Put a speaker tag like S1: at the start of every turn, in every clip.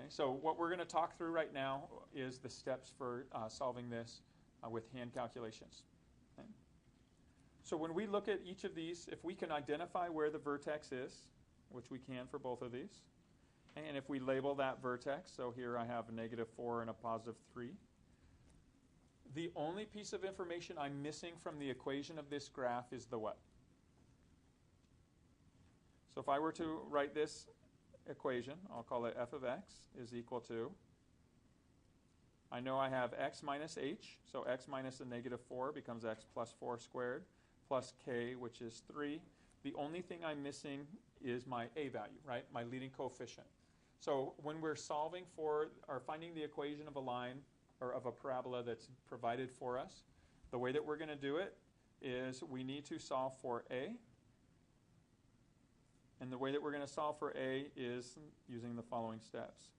S1: Okay, so what we're going to talk through right now is the steps for solving this with hand calculations. Okay. So when we look at each of these, if we can identify where the vertex is, which we can for both of these, and if we label that vertex, so here I have a -4 and a +3, the only piece of information I'm missing from the equation of this graph is the what? So if I were to write this equation, I'll call it f of x is equal to, I know I have x minus h, so x minus a -4 becomes x plus 4 squared, plus k, which is 3. The only thing I'm missing is my a value, right? My leading coefficient. So when we're solving for, or finding the equation of a line, or of a parabola that's provided for us, the way that we're going to do it is we need to solve for a. And the way that we're going to solve for a is using the following steps.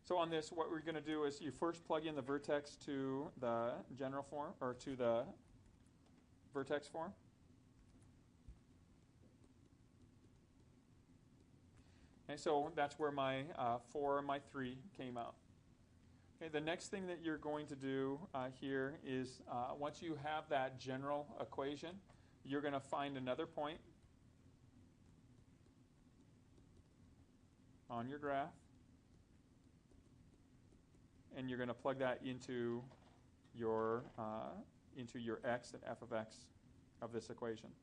S1: So on this, what we're going to do is you first plug in the vertex to the general form, or to the vertex form. Okay, so that's where my 4 and my 3 came out. Okay, the next thing that you're going to do here is once you have that general equation, you're going to find another point on your graph, and you're going to plug that into your x and f of x of this equation.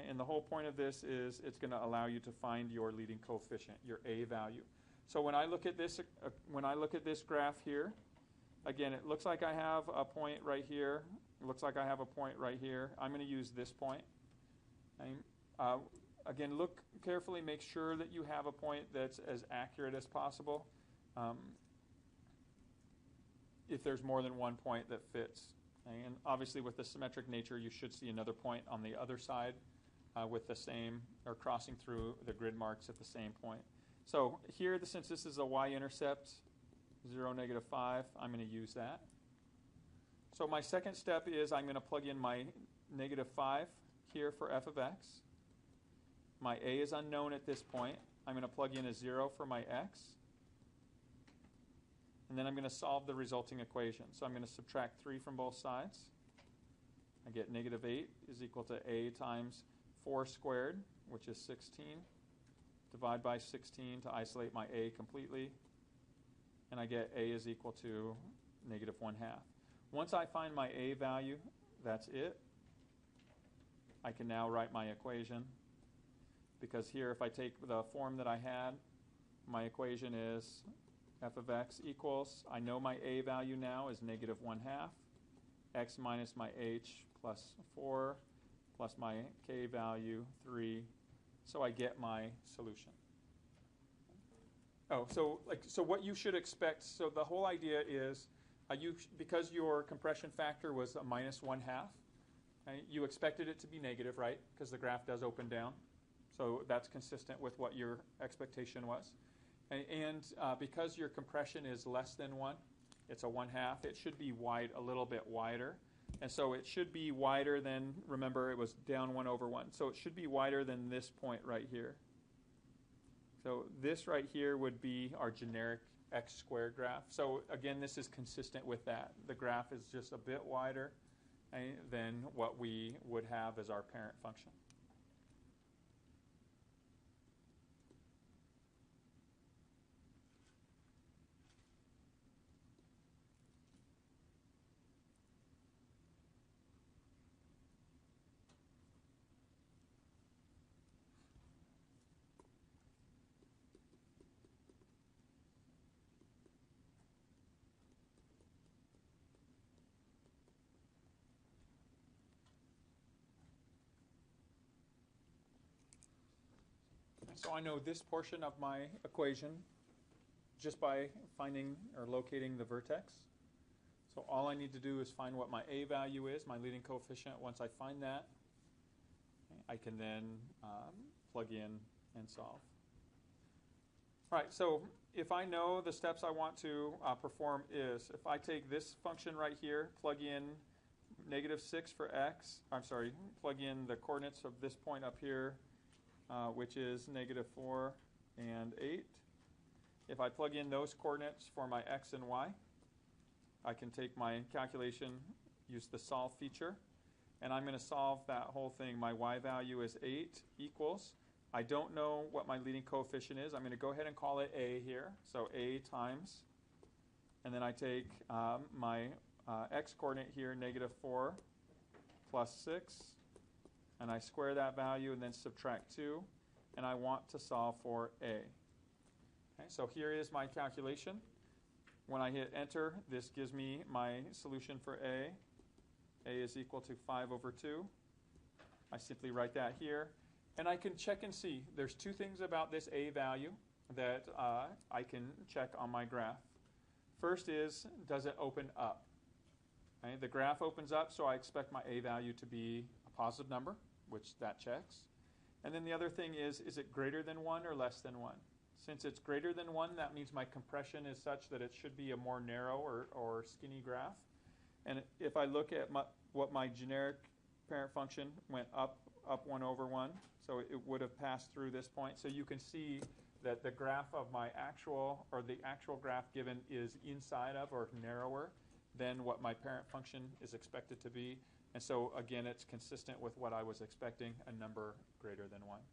S1: And the whole point of this is it's going to allow you to find your leading coefficient, your a value. So when I look at this graph here, again, it looks like I have a point right here. It looks like I have a point right here. I'm going to use this point. Again, look carefully. Make sure that you have a point that's as accurate as possible. If there's more than one point that fits. And obviously with the symmetric nature, you should see another point on the other side with the same, or crossing through the grid marks at the same point. So here, since this is a y-intercept, 0, -5, I'm going to use that. So my second step is I'm going to plug in my -5 here for f of x. My a is unknown at this point. I'm going to plug in a 0 for my x. And then I'm going to solve the resulting equation. So I'm going to subtract 3 from both sides. I get -8 is equal to a times 4 squared, which is 16. Divide by 16 to isolate my a completely. And I get a is equal to -1/2. Once I find my a value, that's it. I can now write my equation. Because here, if I take the form that I had, my equation is f of x equals, I know my a value now is -1/2, x minus my h plus 4, plus my k value, 3. So I get my solution. Oh, so what you should expect, so the whole idea is, because your compression factor was a -1/2, you expected it to be negative, right? Because the graph does open down. So that's consistent with what your expectation was. And because your compression is less than 1, it's a 1/2, it should be wide, a little bit wider. And so it should be wider than, remember, it was down 1/1. So it should be wider than this point right here. So this right here would be our generic x² graph. So again, this is consistent with that. The graph is just a bit wider than what we would have as our parent function. So I know this portion of my equation just by finding or locating the vertex. So all I need to do is find what my a value is, my leading coefficient. Once I find that, I can then plug in and solve. Right, so if I know the steps I want to perform is, if I take this function right here, plug in -6 for x, plug in the coordinates of this point up here, which is -4 and 8. If I plug in those coordinates for my x and y, I can take my calculation, use the solve feature, and I'm going to solve that whole thing. My y value is 8 equals, I don't know what my leading coefficient is. I'm going to go ahead and call it a here. So a times, and then I take my x coordinate here, -4 plus 6, and I square that value and then subtract 2, and I want to solve for a. Okay, so here is my calculation. When I hit enter, this gives me my solution for a. A is equal to 5/2. I simply write that here. And I can check and see. There's two things about this a value that I can check on my graph. First is, does it open up? Okay, the graph opens up, so I expect my a value to be a positive number, which that checks. And then the other thing is it greater than 1 or less than 1? Since it's greater than 1, that means my compression is such that it should be a more narrow or skinny graph. And if I look at what my generic parent function went up 1/1, so it would have passed through this point. So you can see that the graph of my actual graph given is inside of or narrower than what my parent function is expected to be. And so again, it's consistent with what I was expecting, a number greater than 1.